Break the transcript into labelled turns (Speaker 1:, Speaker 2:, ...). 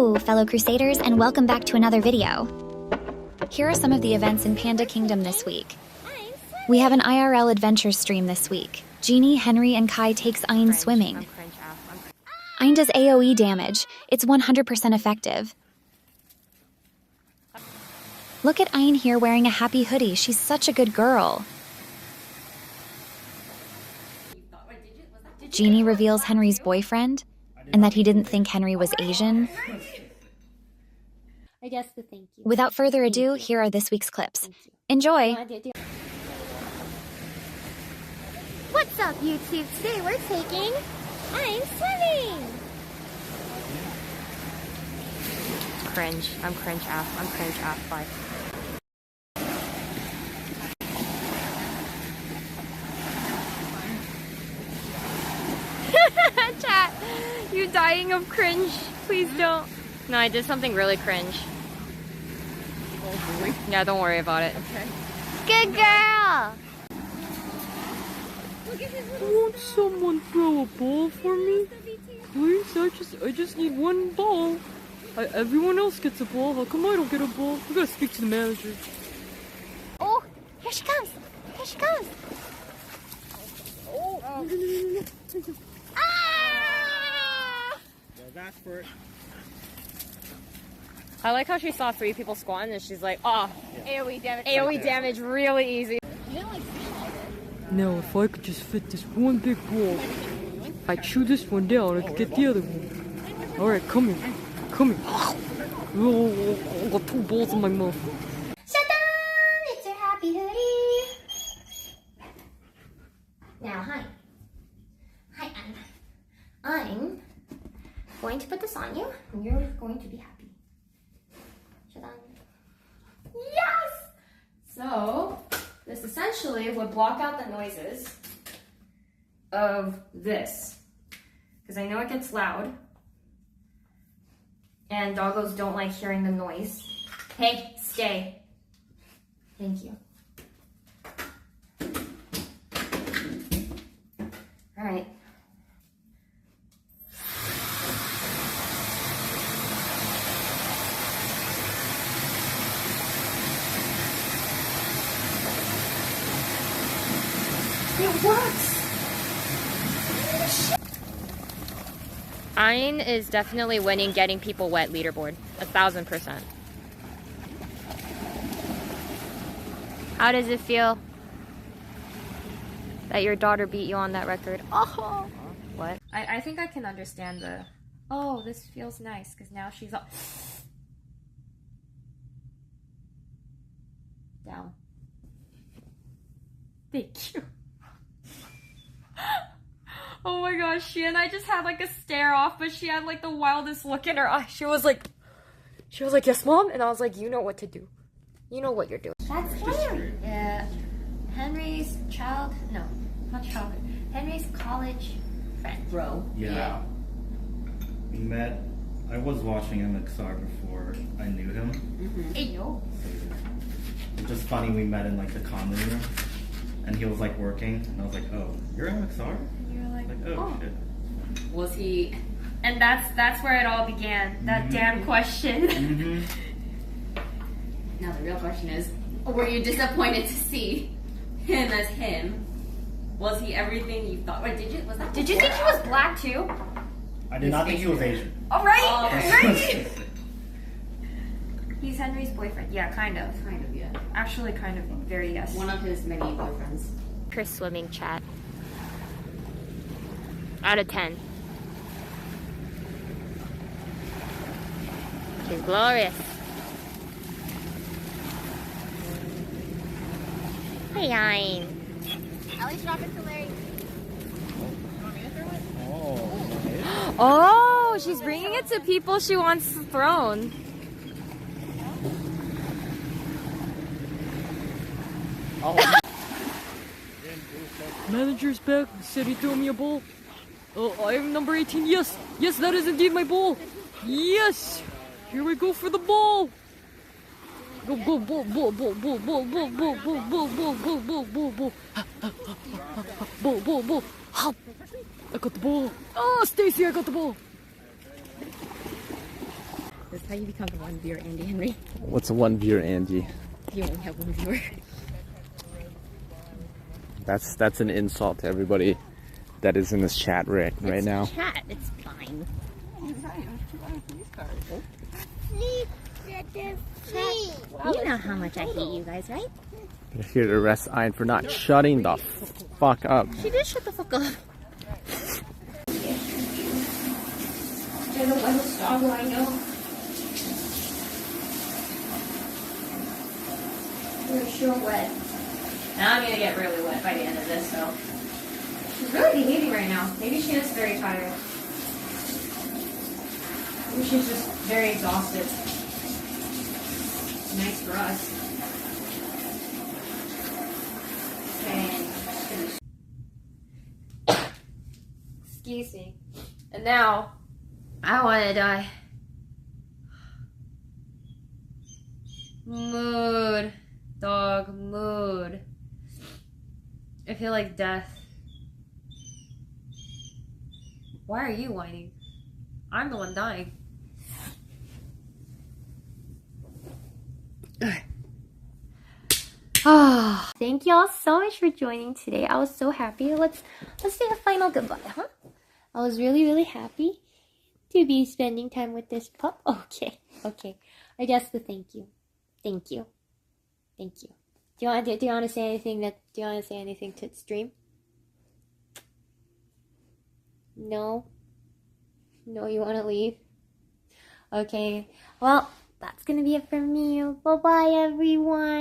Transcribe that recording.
Speaker 1: Hello, fellow Crusaders, and welcome back to another video. Here are some of the events in Panda Kingdom this week. We have an IRL adventure stream this week. Genie, Henry, and Kai takes Ayn swimming. Ayn does AoE damage. It's 100% effective. Look at Ayn here wearing a happy hoodie. She's such a good girl. Genie reveals Henry's boyfriend, and that he didn't think Henry was Asian.
Speaker 2: I guess the thank you.
Speaker 1: Without further ado, here are this week's clips. Enjoy!
Speaker 2: What's up, YouTube? Today we're taking I'm swimming!
Speaker 3: Cringe. I'm cringe AF. I'm cringe AF. Bye. Chat, you dying of cringe. Please don't. No, I did something really cringe. Oh, yeah, don't worry about it. Okay. Good girl!
Speaker 4: Won't someone throw a ball for me? Please, I just need one ball. Everyone else gets a ball. How come I don't get a ball? We gotta speak to the manager.
Speaker 2: Oh, here she comes! Here she comes!
Speaker 5: Oh.
Speaker 2: Ah!
Speaker 5: That's for it.
Speaker 3: I like how she saw 3 people squatting and she's like, oh,
Speaker 2: AoE damage.
Speaker 3: AoE damage really easy.
Speaker 4: Now, if I could just fit this one big ball, I'd chew this one down, I could get the other one. Alright, come here. Come here. Oh, I got 2 balls in my mouth.
Speaker 2: Shut down! It's your happy hoodie! Now, hi. Hi, I'm going to put this on you, and you're going to be happy. Shut down.
Speaker 3: Yes! So, this essentially would block out the noises of this. Because I know it gets loud. And doggos don't like hearing the noise. Hey, stay. Thank you. Alright. It works! Ayn is definitely winning getting people wet leaderboard. 1000%. How does it feel that your daughter beat you on that record? Oh! What? I think I can understand the, oh, this feels nice, because now she's all down. Thank you. Oh my gosh, she and I just had like a stare off, but she had like the wildest look in her eye. She was like, yes, mom? And I was like, you know what to do. You know what you're doing.
Speaker 2: That's scary. Yeah. Henry's Henry's college friend.
Speaker 5: Bro. Yeah. We met. I was watching MXR before I knew him.
Speaker 2: Mm-hmm. Hey, yo.
Speaker 5: It's just funny, we met in like the common room. And he was like working, and I was like, oh, you're MXR?
Speaker 3: And you were like,
Speaker 5: oh, shit.
Speaker 3: Was he? And that's where it all began. That damn question.
Speaker 5: Mm-hmm.
Speaker 6: Now the real question is, were you disappointed to see him as him? Was he everything you thought? Wait, did you think he was
Speaker 3: black too?
Speaker 5: I did not think he was Asian.
Speaker 3: Oh, right?
Speaker 6: Oh,
Speaker 3: Right? He's Henry's boyfriend. Yeah, kind of.
Speaker 6: Kind of, yeah.
Speaker 3: Actually, kind of. Very yes.
Speaker 6: One of his many boyfriends.
Speaker 3: Chris swimming chat. Out of 10. She's glorious. Hey, Ayn.
Speaker 2: Ellie, drop it to Larry.
Speaker 3: Oh, she's bringing it to people she wants thrown.
Speaker 4: Manager's back, said he threw me a ball. I am number 18, yes! Yes, that is indeed my ball! Yes! Here we go for the ball! Go, ball, ball, ball, ball, ball, ball, ball, ball, ball, ball, ball, ball, ball, ball, ball. Ball, ball, ball. Hop! I got the ball. Oh, Stacy, I got the ball.
Speaker 6: how you become the one viewer, Andy Henry.
Speaker 5: What's a one viewer, Angie?
Speaker 6: You only have one viewer.
Speaker 5: That's an insult to everybody that is in this chat right now.
Speaker 6: Chat, it's fine. You know how much I hate you guys, right?
Speaker 5: They're here to arrest Ayn for not shutting the fuck up.
Speaker 6: She did shut the fuck up.
Speaker 3: You're the whitest dog I know. You're sure wet. Now I'm gonna get really wet by the end of this, so. She's really behaving right now. Maybe she is very tired. Maybe she's just very exhausted. Nice for us. Okay. Excuse me. And now, I want to die. Mood. Dog, mood. I feel like death. Why are you whining? I'm the one dying.
Speaker 2: Thank y'all so much for joining today. I was so happy. Let's say a final goodbye, huh? I was really, really happy to be spending time with this pup. Okay. I guess the thank you. Thank you. Do you want to say anything to the stream? No, you want to leave? Okay. Well, that's gonna be it from me. Bye bye, everyone.